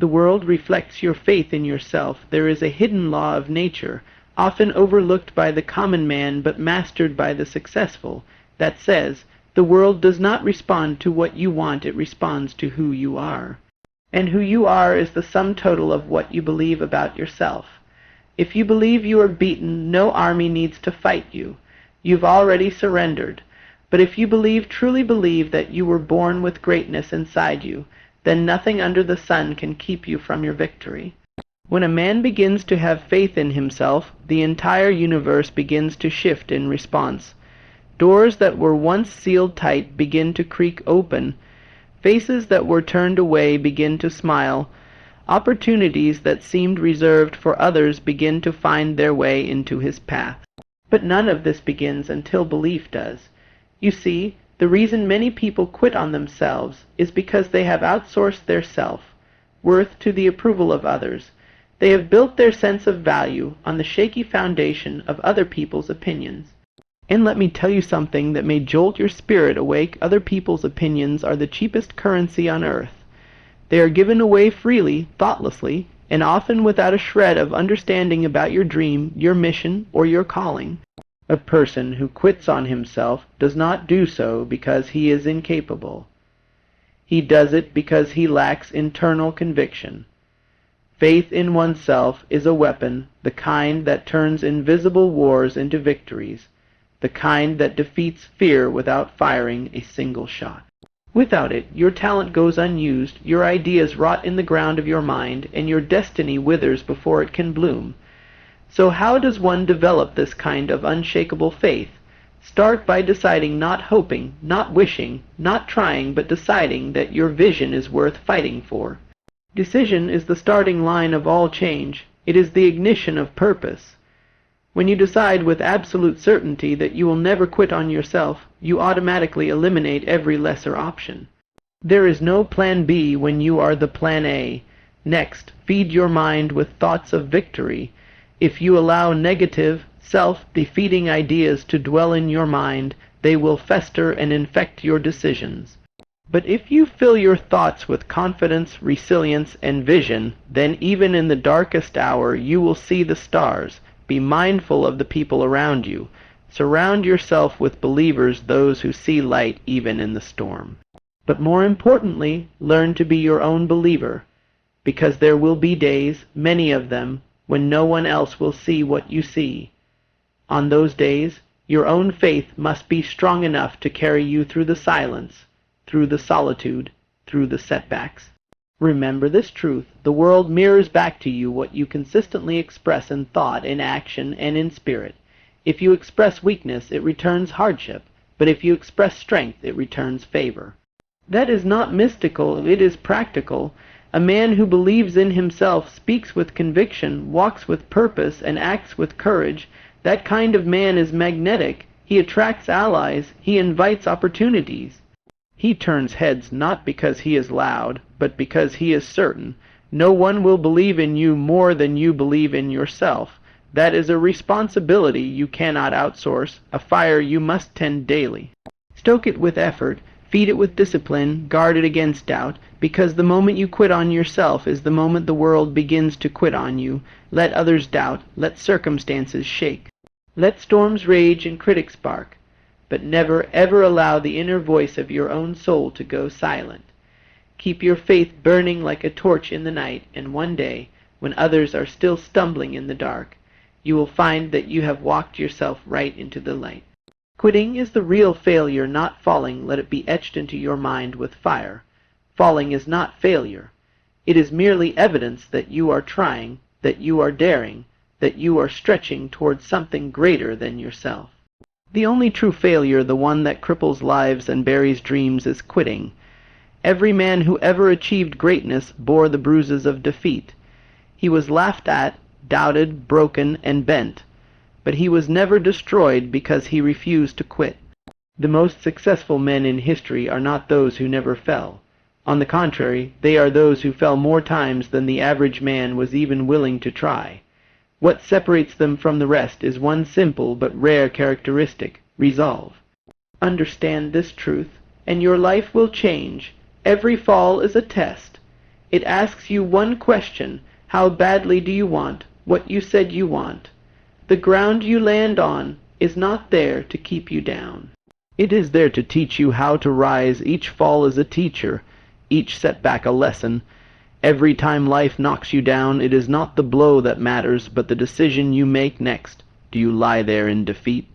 The world reflects your faith in yourself. There is a hidden law of nature, often overlooked by the common man but mastered by the successful, that says, the world does not respond to what you want, it responds to who you are. And who you are is the sum total of what you believe about yourself. If you believe you are beaten, no army needs to fight you. You've already surrendered. But if you truly believe that you were born with greatness inside you, then nothing under the sun can keep you from your victory. When a man begins to have faith in himself, the entire universe begins to shift in response. Doors that were once sealed tight begin to creak open. Faces that were turned away begin to smile. Opportunities that seemed reserved for others begin to find their way into his path. But none of this begins until belief does. You see, the reason many people quit on themselves is because they have outsourced their self-worth to the approval of others. They have built their sense of value on the shaky foundation of other people's opinions. And let me tell you something that may jolt your spirit awake. Other people's opinions are the cheapest currency on earth. They are given away freely, thoughtlessly, and often without a shred of understanding about your dream, your mission, or your calling. A person who quits on himself does not do so because he is incapable. He does it because he lacks internal conviction. Faith in oneself is a weapon, the kind that turns invisible wars into victories, the kind that defeats fear without firing a single shot. Without it, your talent goes unused, your ideas rot in the ground of your mind, and your destiny withers before it can bloom. So how does one develop this kind of unshakable faith? Start by deciding, not hoping, not wishing, not trying, but deciding that your vision is worth fighting for. Decision is the starting line of all change. It is the ignition of purpose. When you decide with absolute certainty that you will never quit on yourself, you automatically eliminate every lesser option. There is no plan B when you are the plan A. Next, feed your mind with thoughts of victory. If you allow negative, self-defeating ideas to dwell in your mind, they will fester and infect your decisions. But if you fill your thoughts with confidence, resilience, and vision, then even in the darkest hour you will see the stars. Be mindful of the people around you. Surround yourself with believers, those who see light even in the storm. But more importantly, learn to be your own believer, because there will be days, many of them, when no one else will see what you see. On those days, your own faith must be strong enough to carry you through the silence, through the solitude, through the setbacks. Remember this truth: the world mirrors back to you what you consistently express in thought, in action, and in spirit. If you express weakness, it returns hardship, but if you express strength, it returns favor. That is not mystical, it is practical. A man who believes in himself, speaks with conviction, walks with purpose, and acts with courage. That kind of man is magnetic. He attracts allies. He invites opportunities. He turns heads not because he is loud, but because he is certain. No one will believe in you more than you believe in yourself. That is a responsibility you cannot outsource, a fire you must tend daily. Stoke it with effort. Feed it with discipline, guard it against doubt, because the moment you quit on yourself is the moment the world begins to quit on you. Let others doubt, let circumstances shake. Let storms rage and critics bark, but never ever allow the inner voice of your own soul to go silent. Keep your faith burning like a torch in the night, and one day, when others are still stumbling in the dark, you will find that you have walked yourself right into the light. Quitting is the real failure, not falling. Let it be etched into your mind with fire. Falling is not failure. It is merely evidence that you are trying, that you are daring, that you are stretching towards something greater than yourself. The only true failure, the one that cripples lives and buries dreams, is quitting. Every man who ever achieved greatness bore the bruises of defeat. He was laughed at, doubted, broken, and bent. But he was never destroyed because he refused to quit. The most successful men in history are not those who never fell. On the contrary, they are those who fell more times than the average man was even willing to try. What separates them from the rest is one simple but rare characteristic: resolve. Understand this truth, and your life will change. Every fall is a test. It asks you one question: how badly do you want what you said you want? The ground you land on is not there to keep you down. It is there to teach you how to rise. Each fall is a teacher, each setback a lesson. Every time life knocks you down, it is not the blow that matters, but the decision you make next. Do you lie there in defeat?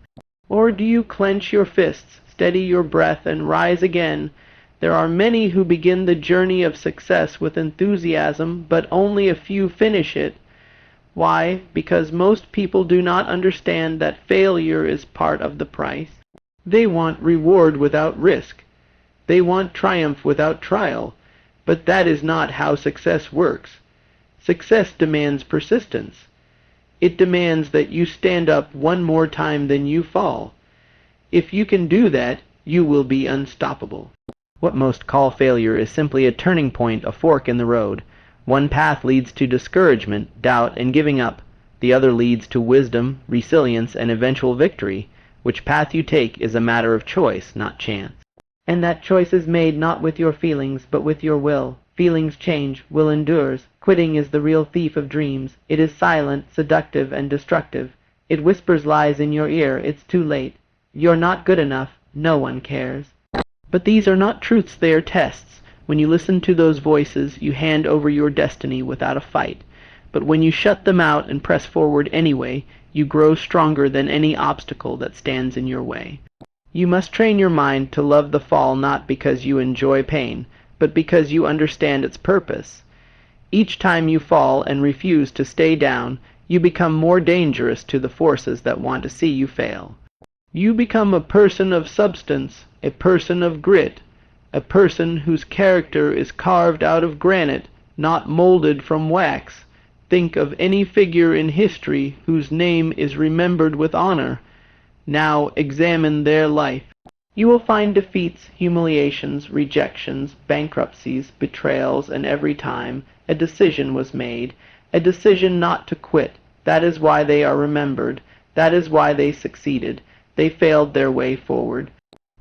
Or do you clench your fists, steady your breath, and rise again? There are many who begin the journey of success with enthusiasm, but only a few finish it. Why? Because most people do not understand that failure is part of the price. They want reward without risk. They want triumph without trial. But that is not how success works. Success demands persistence. It demands that you stand up one more time than you fall. If you can do that, you will be unstoppable. What most call failure is simply a turning point, a fork in the road. One path leads to discouragement, doubt, and giving up. The other leads to wisdom, resilience, and eventual victory. Which path you take is a matter of choice, not chance. And that choice is made not with your feelings, but with your will. Feelings change, will endures. Quitting is the real thief of dreams. It is silent, seductive, and destructive. It whispers lies in your ear. It's too late. You're not good enough. No one cares. But these are not truths, they are tests. When you listen to those voices, you hand over your destiny without a fight. But when you shut them out and press forward anyway, you grow stronger than any obstacle that stands in your way. You must train your mind to love the fall not because you enjoy pain, but because you understand its purpose. Each time you fall and refuse to stay down, you become more dangerous to the forces that want to see you fail. You become a person of substance, a person of grit, a person whose character is carved out of granite, not molded from wax. Think of any figure in history whose name is remembered with honor. Now examine their life. You will find defeats, humiliations, rejections, bankruptcies, betrayals, and every time a decision was made, a decision not to quit. That is why they are remembered. That is why they succeeded. They failed their way forward.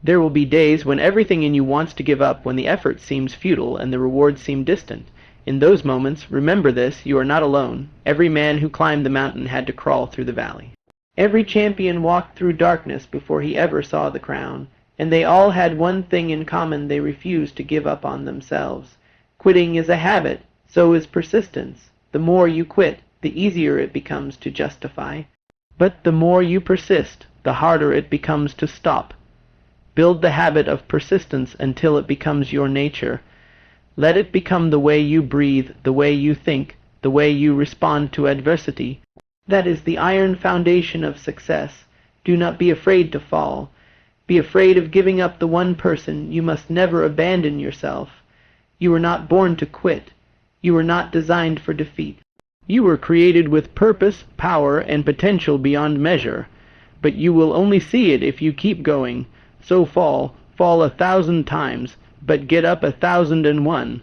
There will be days when everything in you wants to give up, when the effort seems futile and the rewards seem distant. In those moments, remember this, you are not alone. Every man who climbed the mountain had to crawl through the valley. Every champion walked through darkness before he ever saw the crown. And they all had one thing in common: they refused to give up on themselves. Quitting is a habit, so is persistence. The more you quit, the easier it becomes to justify. But the more you persist, the harder it becomes to stop. Build the habit of persistence until it becomes your nature. Let it become the way you breathe, the way you think, the way you respond to adversity. That is the iron foundation of success. Do not be afraid to fall. Be afraid of giving up the one person. You must never abandon yourself. You were not born to quit. You were not designed for defeat. You were created with purpose, power, and potential beyond measure. But you will only see it if you keep going. So fall 1,000 times, but get up 1,001.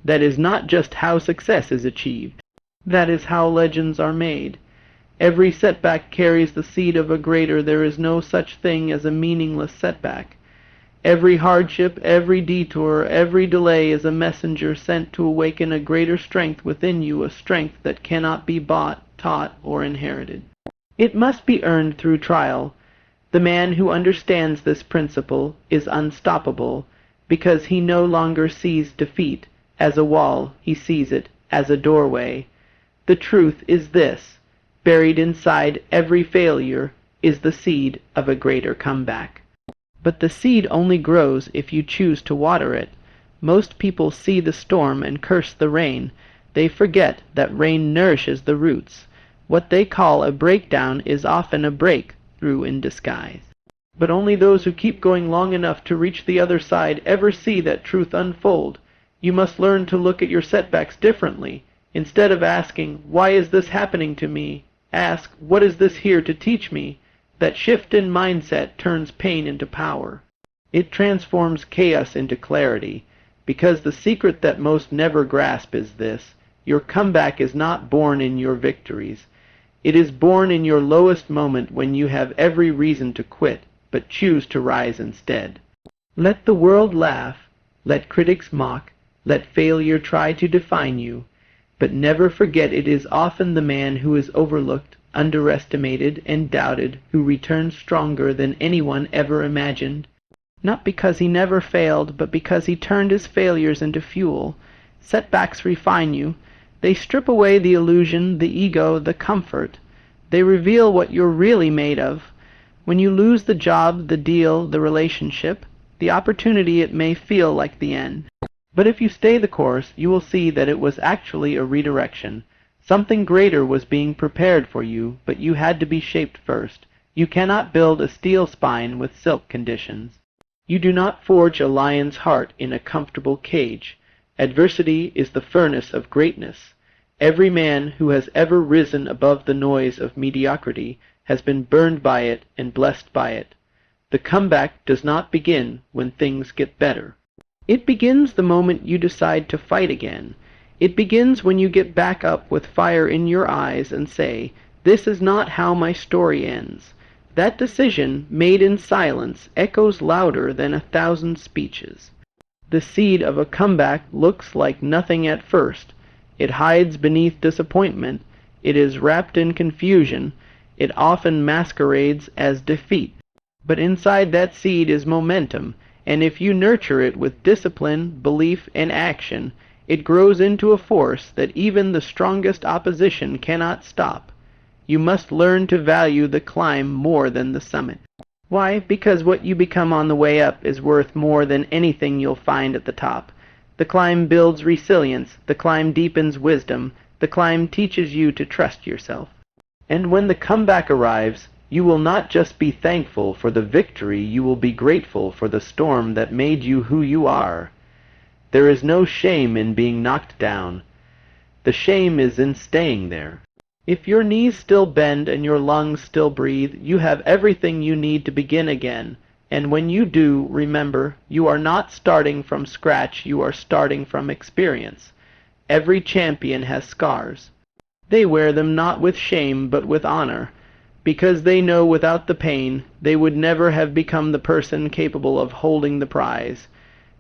That is not just how success is achieved. That is how legends are made. Every setback carries the seed of a greater. There is no such thing as a meaningless setback. Every hardship, every detour, every delay is a messenger sent to awaken a greater strength within you, a strength that cannot be bought, taught, or inherited. It must be earned through trial. The man who understands this principle is unstoppable, because he no longer sees defeat as a wall, he sees it as a doorway. The truth is this: buried inside every failure is the seed of a greater comeback. But the seed only grows if you choose to water it. Most people see the storm and curse the rain. They forget that rain nourishes the roots. What they call a breakdown is often a breakthrough in disguise. But only those who keep going long enough to reach the other side ever see that truth unfold. You must learn to look at your setbacks differently. Instead of asking, "Why is this happening to me?" ask, "What is this here to teach me?" That shift in mindset turns pain into power. It transforms chaos into clarity, because the secret that most never grasp is this: your comeback is not born in your victories. It is born in your lowest moment, when you have every reason to quit, but choose to rise instead. Let the world laugh, let critics mock, Let failure try to define you, but never forget it is often the man who is overlooked, underestimated, and doubted who returns stronger than anyone ever imagined. Not because he never failed, but because he turned his failures into fuel. Setbacks refine you. They strip away the illusion, the ego, the comfort. They reveal what you're really made of. When you lose the job, the deal, the relationship, the opportunity, it may feel like the end. But if you stay the course, you will see that it was actually a redirection. Something greater was being prepared for you, but you had to be shaped first. You cannot build a steel spine with silk conditions. You do not forge a lion's heart in a comfortable cage. Adversity is the furnace of greatness. Every man who has ever risen above the noise of mediocrity has been burned by it and blessed by it. The comeback does not begin when things get better. It begins the moment you decide to fight again. It begins when you get back up with fire in your eyes and say, "This is not how my story ends." That decision, made in silence, echoes louder than 1,000 speeches. The seed of a comeback looks like nothing at first. It hides beneath disappointment. It is wrapped in confusion. It often masquerades as defeat. But inside that seed is momentum, and if you nurture it with discipline, belief, and action, it grows into a force that even the strongest opposition cannot stop. You must learn to value the climb more than the summit. Why? Because what you become on the way up is worth more than anything you'll find at the top. The climb builds resilience. The climb deepens wisdom. The climb teaches you to trust yourself. And when the comeback arrives, you will not just be thankful for the victory, you will be grateful for the storm that made you who you are. There is no shame in being knocked down. The shame is in staying there. If your knees still bend and your lungs still breathe, you have everything you need to begin again. And when you do, remember, you are not starting from scratch, you are starting from experience. Every champion has scars. They wear them not with shame, but with honor, because they know without the pain, they would never have become the person capable of holding the prize.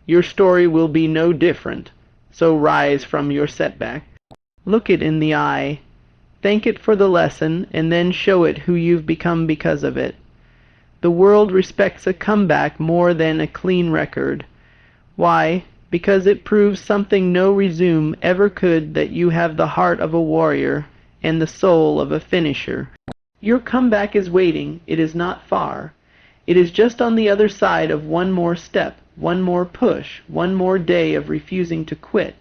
Your story will be no different, so rise from your setback. Look it in the eye. Thank it for the lesson, and then show it who you've become because of it. The world respects a comeback more than a clean record. Why? Because it proves something no resume ever could, that you have the heart of a warrior and the soul of a finisher. Your comeback is waiting. It is not far. It is just on the other side of one more step, one more push, one more day of refusing to quit.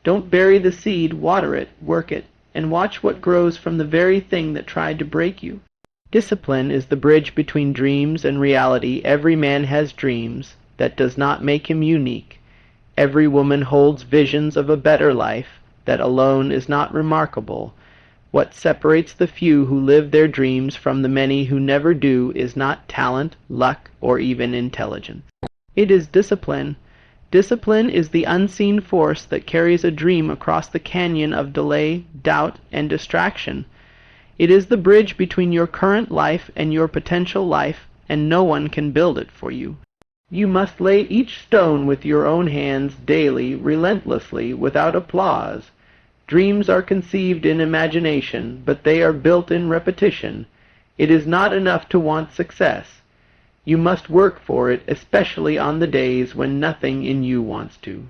Don't bury the seed, water it, work it, and watch what grows from the very thing that tried to break you. Discipline is the bridge between dreams and reality. Every man has dreams. That does not make him unique. Every woman holds visions of a better life. That alone is not remarkable. What separates the few who live their dreams from the many who never do is not talent, luck, or even intelligence. It is discipline. Discipline is the unseen force that carries a dream across the canyon of delay, doubt, and distraction. It is the bridge between your current life and your potential life, and no one can build it for you. You must lay each stone with your own hands daily, relentlessly, without applause. Dreams are conceived in imagination, but they are built in repetition. It is not enough to want success. You must work for it, especially on the days when nothing in you wants to.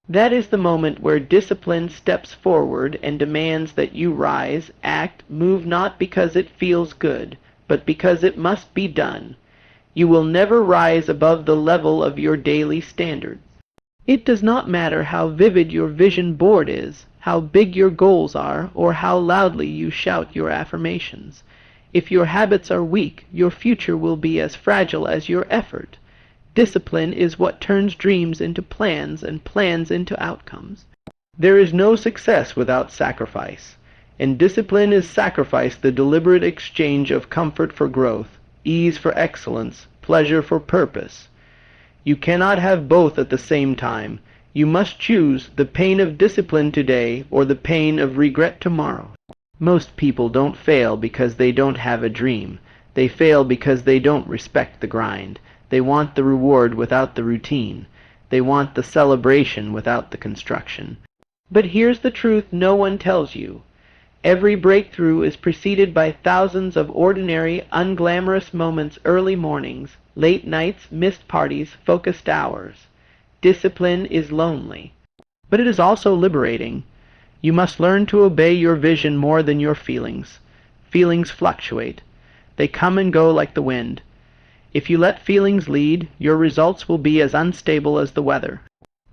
That is the moment where discipline steps forward and demands that you rise, act, move not because it feels good, but because it must be done. You will never rise above the level of your daily standards. It does not matter how vivid your vision board is, how big your goals are, or how loudly you shout your affirmations. If your habits are weak, your future will be as fragile as your effort. Discipline is what turns dreams into plans and plans into outcomes. There is no success without sacrifice, and discipline is sacrifice, the deliberate exchange of comfort for growth, ease for excellence, pleasure for purpose. You cannot have both at the same time. You must choose the pain of discipline today or the pain of regret tomorrow. Most people don't fail because they don't have a dream. They fail because they don't respect the grind. They want the reward without the routine. They want the celebration without the construction. But here's the truth no one tells you. Every breakthrough is preceded by thousands of ordinary, unglamorous moments, early mornings, late nights, missed parties, focused hours. Discipline is lonely. But it is also liberating. You must learn to obey your vision more than your feelings. Feelings fluctuate. They come and go like the wind. If you let feelings lead, your results will be as unstable as the weather.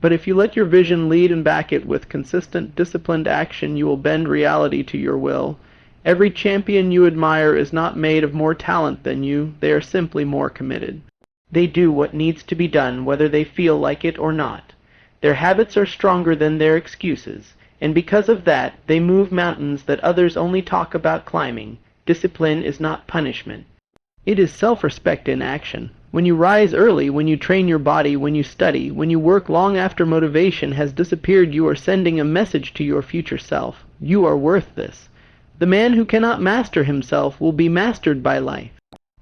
But if you let your vision lead and back it with consistent, disciplined action, you will bend reality to your will. Every champion you admire is not made of more talent than you. They are simply more committed. They do what needs to be done, whether they feel like it or not. Their habits are stronger than their excuses, and because of that, they move mountains that others only talk about climbing. Discipline is not punishment. It is self-respect in action. When you rise early, when you train your body, when you study, when you work long after motivation has disappeared, you are sending a message to your future self. You are worth this. The man who cannot master himself will be mastered by life.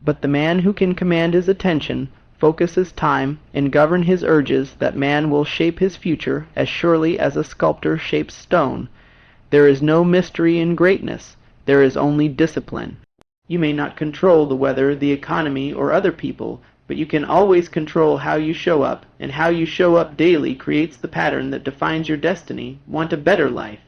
But the man who can command his attention, focus his time, and govern his urges, that man will shape his future as surely as a sculptor shapes stone. There is no mystery in greatness. There is only discipline. You may not control the weather, the economy, or other people, but you can always control how you show up, and how you show up daily creates the pattern that defines your destiny. Want a better life?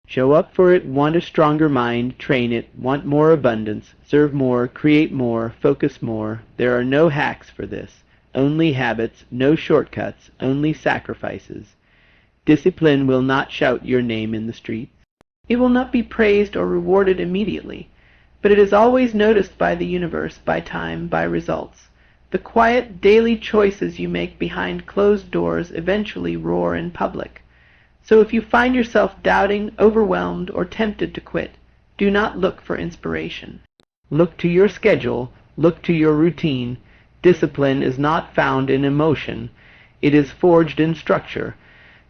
Show up for it. Want a stronger mind? Train it. Want more abundance? Serve more, create more, focus more. There are no hacks for this. Only habits, no shortcuts, only sacrifices. Discipline will not shout your name in the streets. It will not be praised or rewarded immediately. But it is always noticed by the universe, by time, by results. The quiet daily choices you make behind closed doors eventually roar in public. So if you find yourself doubting, overwhelmed, or tempted to quit, do not look for inspiration. Look to your schedule, look to your routine. Discipline is not found in emotion. It is forged in structure.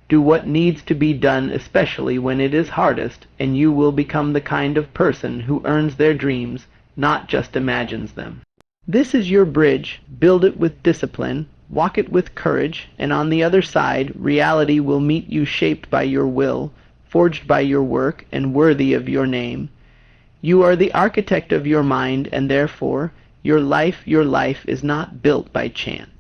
Do what needs to be done, especially when it is hardest, and you will become the kind of person who earns their dreams, not just imagines them. This is your bridge. Build it with discipline, walk it with courage, and on the other side, reality will meet you, shaped by your will, forged by your work, and worthy of your name. You are the architect of your mind, and therefore, your life is not built by chance.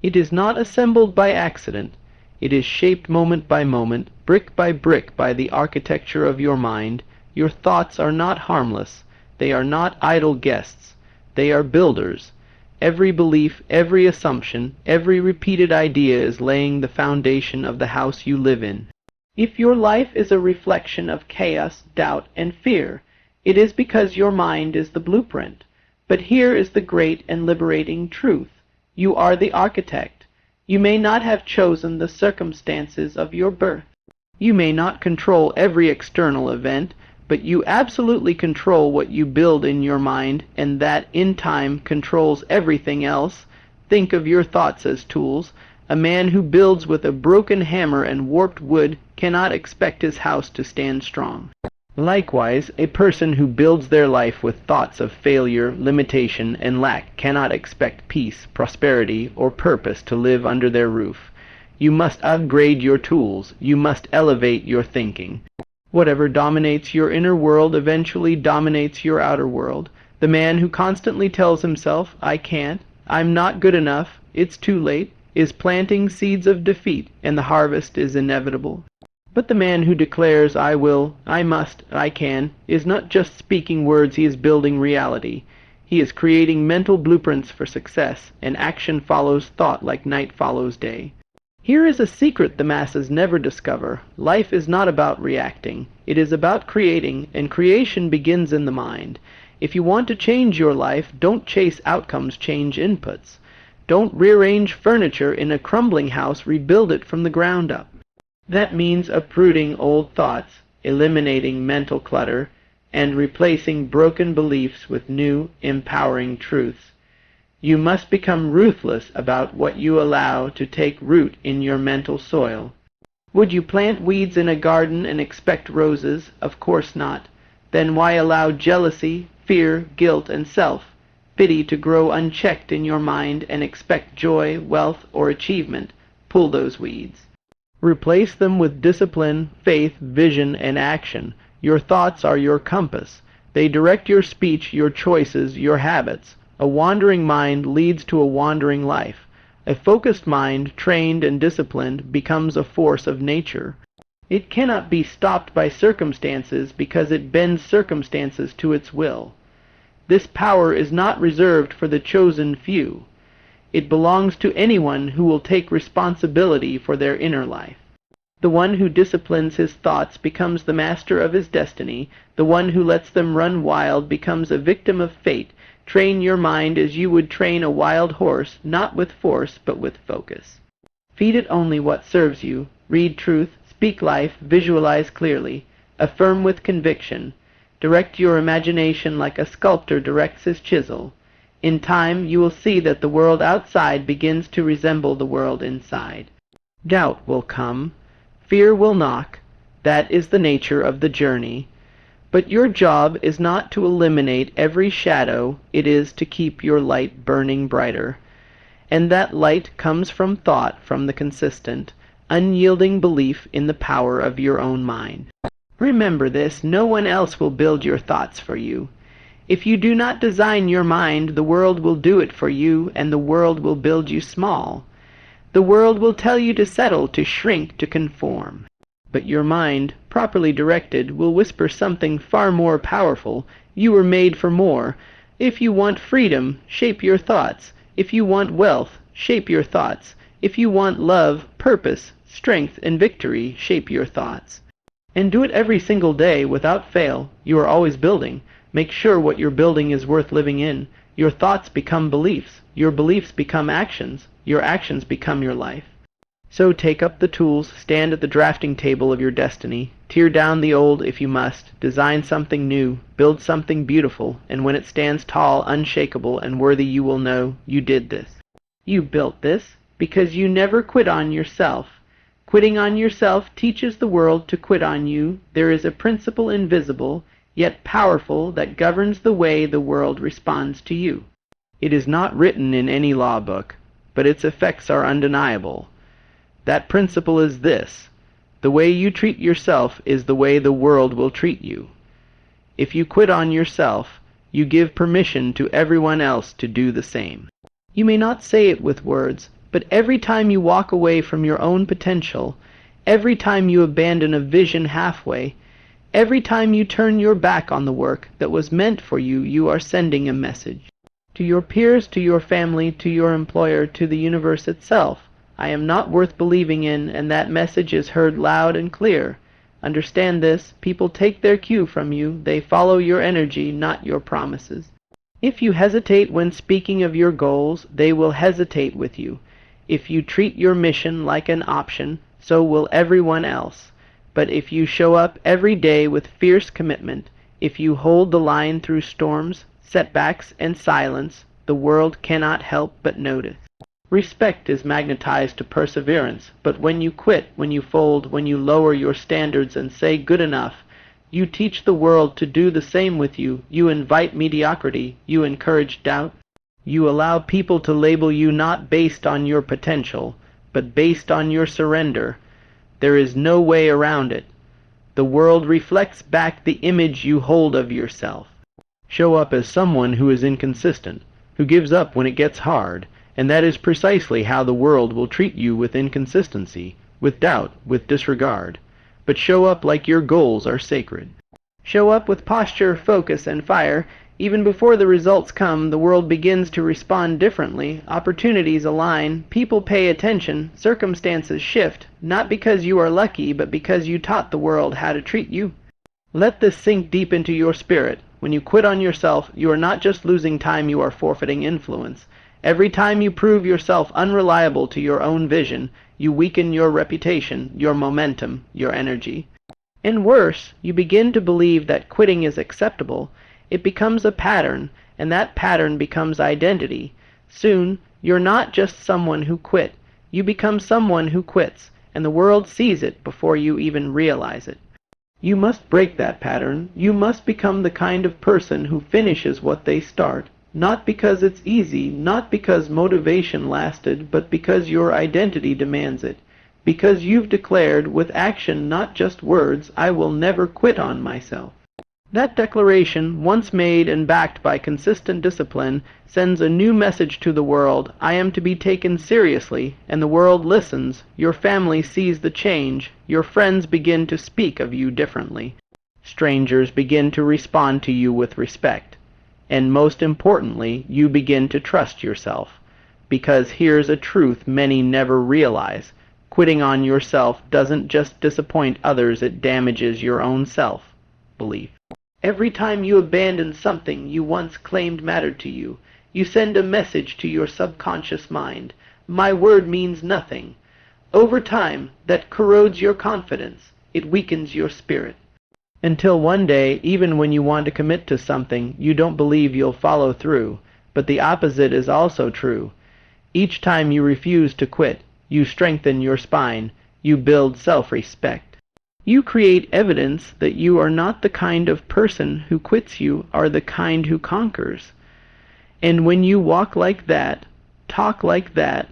It is not assembled by accident. It is shaped moment by moment, brick by the architecture of your mind. Your thoughts are not harmless. They are not idle guests. They are builders. Every belief, every assumption, every repeated idea is laying the foundation of the house you live in. If your life is a reflection of chaos, doubt, and fear, it is because your mind is the blueprint. But here is the great and liberating truth. You are the architect. You may not have chosen the circumstances of your birth. You may not control every external event, but you absolutely control what you build in your mind, and that in time controls everything else. Think of your thoughts as tools. A man who builds with a broken hammer and warped wood cannot expect his house to stand strong. Likewise, a person who builds their life with thoughts of failure, limitation, and lack cannot expect peace, prosperity, or purpose to live under their roof. You must upgrade your tools. You must elevate your thinking. Whatever dominates your inner world eventually dominates your outer world. The man who constantly tells himself, "I can't," "I'm not good enough," "It's too late," is planting seeds of defeat, and the harvest is inevitable. But the man who declares, "I will," "I must," "I can," is not just speaking words, he is building reality. He is creating mental blueprints for success, and action follows thought like night follows day. Here is a secret the masses never discover. Life is not about reacting. It is about creating, and creation begins in the mind. If you want to change your life, don't chase outcomes, change inputs. Don't rearrange furniture in a crumbling house, rebuild it from the ground up. That means uprooting old thoughts, eliminating mental clutter, and replacing broken beliefs with new, empowering truths. You must become ruthless about what you allow to take root in your mental soil. Would you plant weeds in a garden and expect roses? Of course not. Then why allow jealousy, fear, guilt, and self-pity to grow unchecked in your mind and expect joy, wealth, or achievement? pull those weeds. Replace them with discipline, faith, vision, and action. Your thoughts are your compass. They direct your speech, your choices, your habits. A wandering mind leads to a wandering life. A focused mind, trained and disciplined, becomes a force of nature. It cannot be stopped by circumstances because it bends circumstances to its will. This power is not reserved for the chosen few. It belongs to anyone who will take responsibility for their inner life. The one who disciplines his thoughts becomes the master of his destiny. The one who lets them run wild becomes a victim of fate. Train your mind as you would train a wild horse, not with force, but with focus. Feed it only what serves you. Read truth, speak life, visualize clearly. Affirm with conviction. Direct your imagination like a sculptor directs his chisel. In time, you will see that the world outside begins to resemble the world inside. Doubt will come. Fear will knock. That is the nature of the journey. But your job is not to eliminate every shadow, it is to keep your light burning brighter. And that light comes from thought, from the consistent, unyielding belief in the power of your own mind. Remember this, no one else will build your thoughts for you. If you do not design your mind, the world will do it for you, and the world will build you small. The world will tell you to settle, to shrink, to conform. But your mind, properly directed, will whisper something far more powerful. You were made for more. If you want freedom, shape your thoughts. If you want wealth, shape your thoughts. If you want love, purpose, strength, and victory, shape your thoughts. And do it every single day without fail. You are always building. Make sure what you're building is worth living in. Your thoughts become beliefs. Your beliefs become actions. Your actions become your life. So take up the tools, stand at the drafting table of your destiny, tear down the old if you must, design something new, build something beautiful, and when it stands tall, unshakable, and worthy, you will know you did this. You built this because you never quit on yourself. Quitting on yourself teaches the world to quit on you. There is a principle invisible, yet powerful, that governs the way the world responds to you. It is not written in any law book, but its effects are undeniable. That principle is this: the way you treat yourself is the way the world will treat you. If you quit on yourself, you give permission to everyone else to do the same. You may not say it with words, but every time you walk away from your own potential, every time you abandon a vision halfway, every time you turn your back on the work that was meant for you, you are sending a message. To your peers, to your family, to your employer, to the universe itself. I am not worth believing in, and that message is heard loud and clear. Understand this, people take their cue from you. They follow your energy, not your promises. If you hesitate when speaking of your goals, they will hesitate with you. If you treat your mission like an option, so will everyone else. But if you show up every day with fierce commitment, if you hold the line through storms, setbacks, and silence, the world cannot help but notice. Respect is magnetized to perseverance, but when you quit, when you fold, when you lower your standards and say good enough, you teach the world to do the same with you. You invite mediocrity. You encourage doubt. You allow people to label you not based on your potential, but based on your surrender. There is no way around it. The world reflects back the image you hold of yourself. Show up as someone who is inconsistent, who gives up when it gets hard, and that is precisely how the world will treat you, with inconsistency, with doubt, with disregard. But show up like your goals are sacred. Show up with posture, focus, and fire. Even before the results come, the world begins to respond differently. Opportunities align, people pay attention, circumstances shift, not because you are lucky, but because you taught the world how to treat you. Let this sink deep into your spirit. When you quit on yourself, you are not just losing time, you are forfeiting influence. Every time you prove yourself unreliable to your own vision, you weaken your reputation, your momentum, your energy. And worse, you begin to believe that quitting is acceptable. It becomes a pattern, and that pattern becomes identity. Soon, you're not just someone who quit. You become someone who quits, and the world sees it before you even realize it. You must break that pattern. You must become the kind of person who finishes what they start. Not because it's easy, not because motivation lasted, but because your identity demands it. Because you've declared, with action not just words, I will never quit on myself. That declaration, once made and backed by consistent discipline, sends a new message to the world. I am to be taken seriously, and the world listens. Your family sees the change. Your friends begin to speak of you differently. Strangers begin to respond to you with respect. And most importantly, you begin to trust yourself. Because here's a truth many never realize. Quitting on yourself doesn't just disappoint others, it damages your own self-belief. Every time you abandon something you once claimed mattered to you, you send a message to your subconscious mind. My word means nothing. Over time, that corrodes your confidence. It weakens your spirit. Until one day, even when you want to commit to something, you don't believe you'll follow through. But the opposite is also true. Each time you refuse to quit, you strengthen your spine. You build self-respect. You create evidence that you are not the kind of person who quits, you are the kind who conquers. And when you walk like that, talk like that,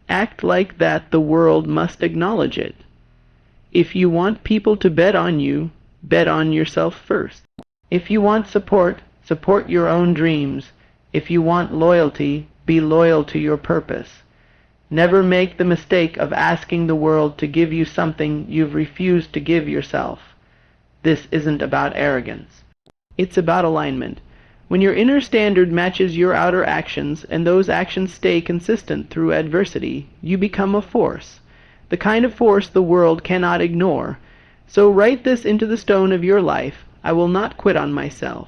act like that, the world must acknowledge it. If you want people to bet on you, bet on yourself first. If you want support, support your own dreams. If you want loyalty, be loyal to your purpose. Never make the mistake of asking the world to give you something you've refused to give yourself. This isn't about arrogance. It's about alignment. When your inner standard matches your outer actions, and those actions stay consistent through adversity, you become a force. The kind of force the world cannot ignore. So write this into the stone of your life. I will not quit on myself.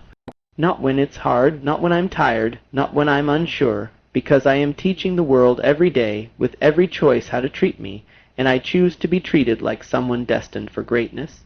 Not when it's hard, not when I'm tired, not when I'm unsure. Because I am teaching the world every day, with every choice, how to treat me, and I choose to be treated like someone destined for greatness.